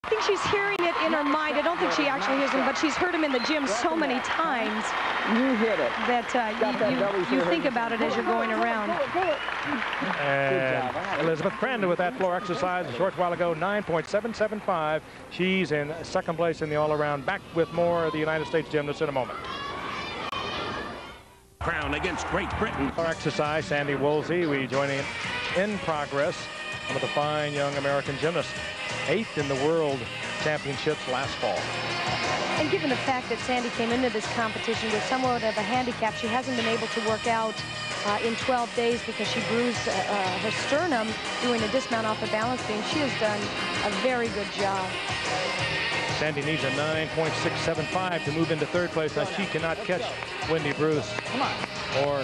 I think she's hearing it in her mind. I don't think she actually hears him, but she's heard him in the gym so many times. You hit it. That you think about it as you're going around. And Elizabeth Crandon with that floor exercise a short while ago, 9.775. She's in second place in the all-around. Back with more of the United States gymnasts in a moment. Crown against Great Britain. Our exercise, Sandy Woolsey, we joining in progress. One of the fine young American gymnasts, 8th in the World Championships last fall. And given the fact that Sandy came into this competition with somewhat of a handicap, she hasn't been able to work out in 12 days because she bruised her sternum doing a dismount off the balance beam. She has done a very good job. Sandy needs a 9.675 to move into third place. Now she cannot catch Wendy Bruce. Come on. Or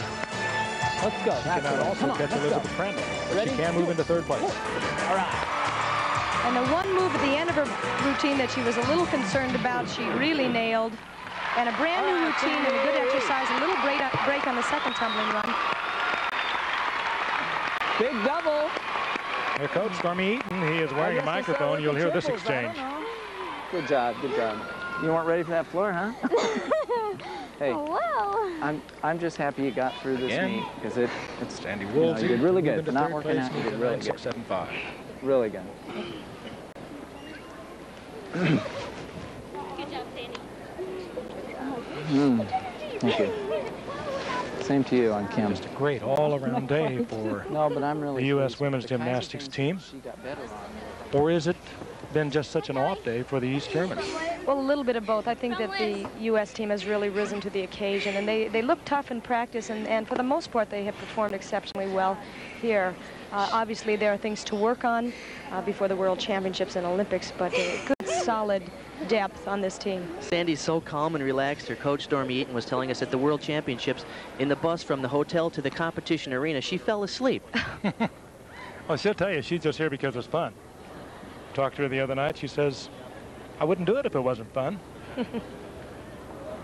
let's go. She cannot also catch Elizabeth Crandon. She can move into third place. All right. And the one move at the end of her routine that she was a little concerned about, she really nailed. And a brand new routine and a good exercise, a little break on the second tumbling run. Big double. Her coach, Stormy Eaton, he is wearing a microphone. You'll hear this exchange. Good job, good job. You weren't ready for that floor, huh? Hey, well, I'm just happy you got through this meet because it's Sandy Woolsey. You did really good. For not working out, you did really good. 9.675. Really good. good job, Sandy. Thank you. Same to you on Kim. Just a great all-around day for the U.S. women's gymnastics team. Or is it been just such an off day for the East Germans? Well, a little bit of both. I think that the U.S. team has really risen to the occasion, and they look tough in practice, and for the most part, they have performed exceptionally well here. Obviously, there are things to work on before the World Championships and Olympics, but good, solid depth on this team. Sandy's so calm and relaxed. Her coach, Stormy Eaton, was telling us at the World Championships, in the bus from the hotel to the competition arena, she fell asleep. Well, she'll tell you, she's just here because it's fun. Talked to her the other night. She says, I wouldn't do it if it wasn't fun.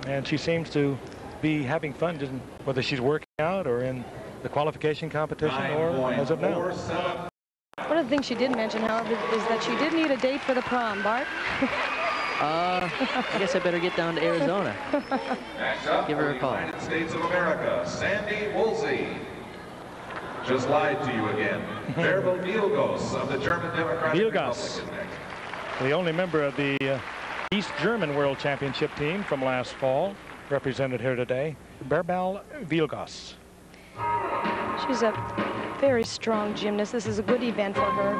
And she seems to be having fun, whether she's working out or in the qualification competition or as of now. One of the things she did mention, however, is that she did need a date for the prom. Bart? I guess I better get down to Arizona. Give her a call. United States of America, Sandy Woolsey. Just lied to you again. Bärbel Mielgos of the German Democratic Republic. The only member of the East German World Championship team from last fall, represented here today, Bärbel Mielgos. She's a very strong gymnast. This is a good event for her.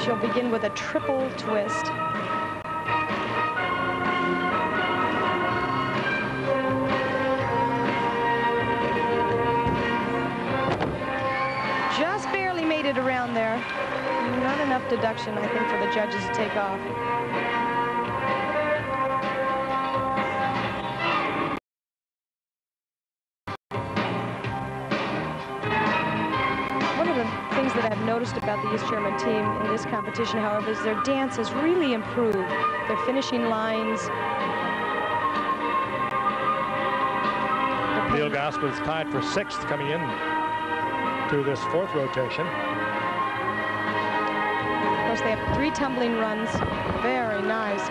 She'll begin with a triple twist. Just barely made it around there. Not enough deduction, I think, for the judges to take off. One of the things that I've noticed about the East German team in this competition, however, is their dance has really improved. Their finishing lines. Mielgos was tied for 6th coming in to this 4th rotation. Of course, they have 3 tumbling runs. Very nice.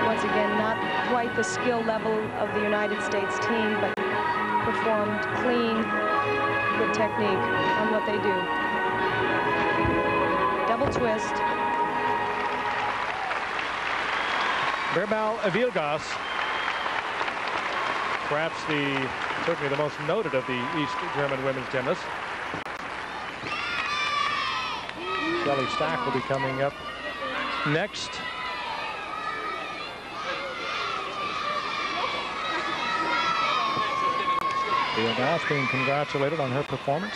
Once again, not quite the skill level of the United States team, but performed clean, good technique on what they do. Double twist. Bärbel Mielgos, perhaps certainly the most noted of the East German women's gymnasts. Shelley Stack will be coming up next. Mielgos being congratulated on her performance.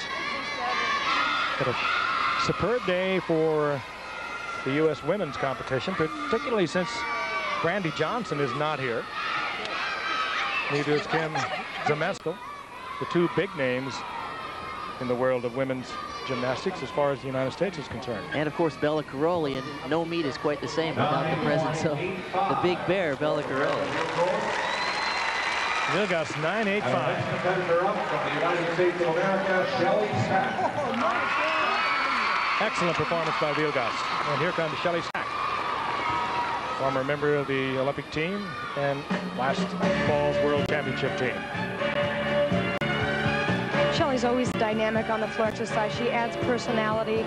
But a superb day for the U.S. women's competition, particularly since Brandy Johnson is not here. Neither is Kim Zameskel, the 2 big names in the world of women's gymnastics as far as the United States is concerned. And of course, Bella Caroli, and no meet is quite the same without the presence of the big bear, Bella Caroli. Vilgas 9.85. Competitor up from the United States of America, Shelley Stack. Excellent performance by Vilgas. And here comes Shelley Stack, former member of the Olympic team and last fall's World Championship team. Shelley's always dynamic on the floor exercise. She adds personality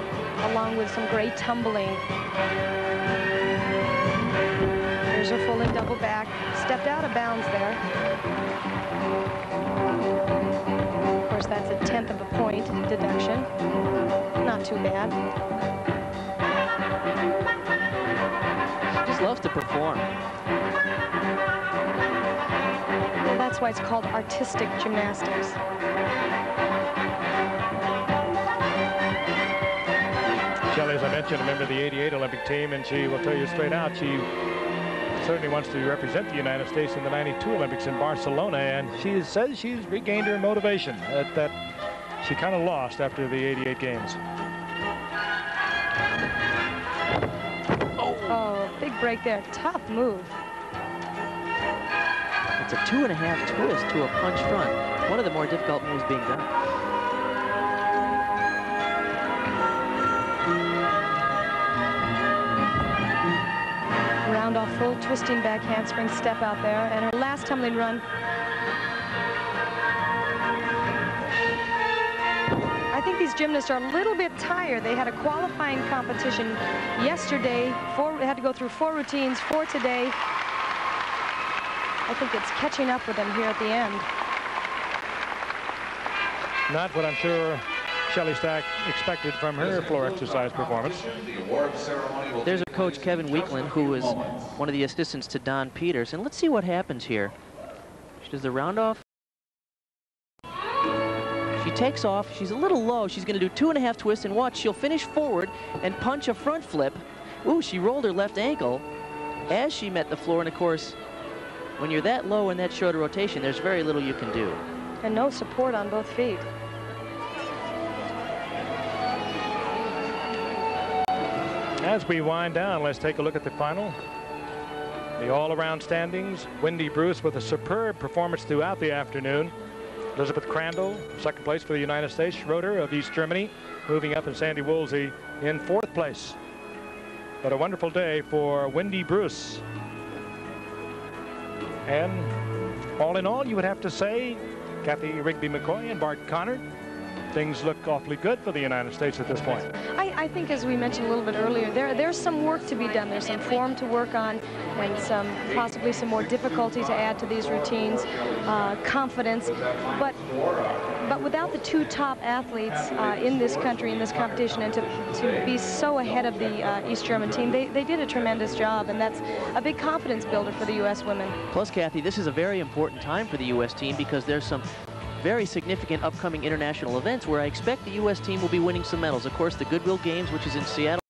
along with some great tumbling. Here's her full and double back. Stepped out of bounds there. Of course, that's a 1/10 of a point deduction. Not too bad. She just loves to perform. Well, that's why it's called artistic gymnastics. Shelley, as I mentioned, a member of the '88 Olympic team, and she will tell you straight out she certainly wants to represent the United States in the '92 Olympics in Barcelona, and she says she's regained her motivation that she kind of lost after the '88 games. Oh, big break there. Tough move. It's a 2.5 twist to a punch front. One of the more difficult moves being done. Round off full twisting back handspring step out there, and her last tumbling run. I think these gymnasts are a little bit tired. They had a qualifying competition yesterday. Had to go through 4 routines, 4 today. I think it's catching up with them here at the end. Not what I'm sure Shelley Stack expected from her floor exercise performance. There's her coach, Kevin Weekland, who is one of the assistants to Don Peters. And let's see what happens here. She does the round off. She takes off. She's a little low. She's going to do 2.5 twists, and watch. She'll finish forward and punch a front flip. Ooh, she rolled her left ankle as she met the floor. And, of course, when you're that low in that short a rotation, there's very little you can do. And no support on both feet. As we wind down, let's take a look at the final. The all-around standings. Wendy Bruce with a superb performance throughout the afternoon. Elizabeth Crandall, second place for the United States. Schroeder of East Germany moving up, and Sandy Woolsey in 4th place. But a wonderful day for Wendy Bruce. And all in all, you would have to say, Kathy Rigby McCoy and Bart Connor, things look awfully good for the United States at this point. I think, as we mentioned a little bit earlier, there's some work to be done. There's some form to work on, and possibly some more difficulty to add to these routines, confidence. But without the 2 top athletes in this country, in this competition, and to be so ahead of the East German team, they did a tremendous job, and that's a big confidence builder for the U.S. women. Plus, Kathy, this is a very important time for the U.S. team because there's some very significant upcoming international events where I expect the U.S. team will be winning some medals. Of course, the Goodwill Games, which is in Seattle,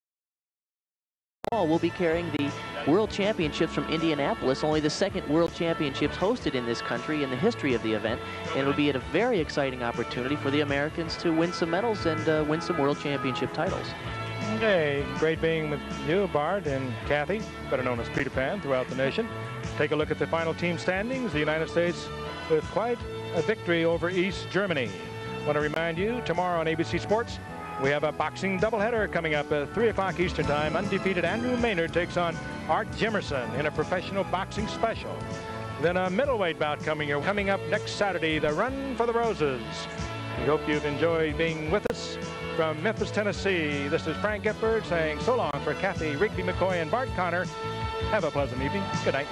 will be carrying the World Championships from Indianapolis, only the 2nd World Championships hosted in this country in the history of the event. And it'll be a very exciting opportunity for the Americans to win some medals and win some World Championship titles. Okay, great being with you, Bart and Kathy, better known as Peter Pan, throughout the nation. Take a look at the final team standings. The United States with quite a victory over East Germany. I want to remind you, tomorrow on ABC Sports, we have a boxing doubleheader coming up at 3 o'clock Eastern Time. Undefeated Andrew Maynard takes on Art Jimerson in a professional boxing special. Then a middleweight bout coming up next Saturday, the Run for the Roses. We hope you've enjoyed being with us. From Memphis, Tennessee, this is Frank Gifford saying so long for Kathy Rigby McCoy and Bart Connor. Have a pleasant evening. Good night.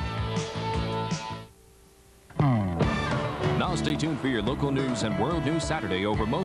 Now stay tuned for your local news and World News Saturday over most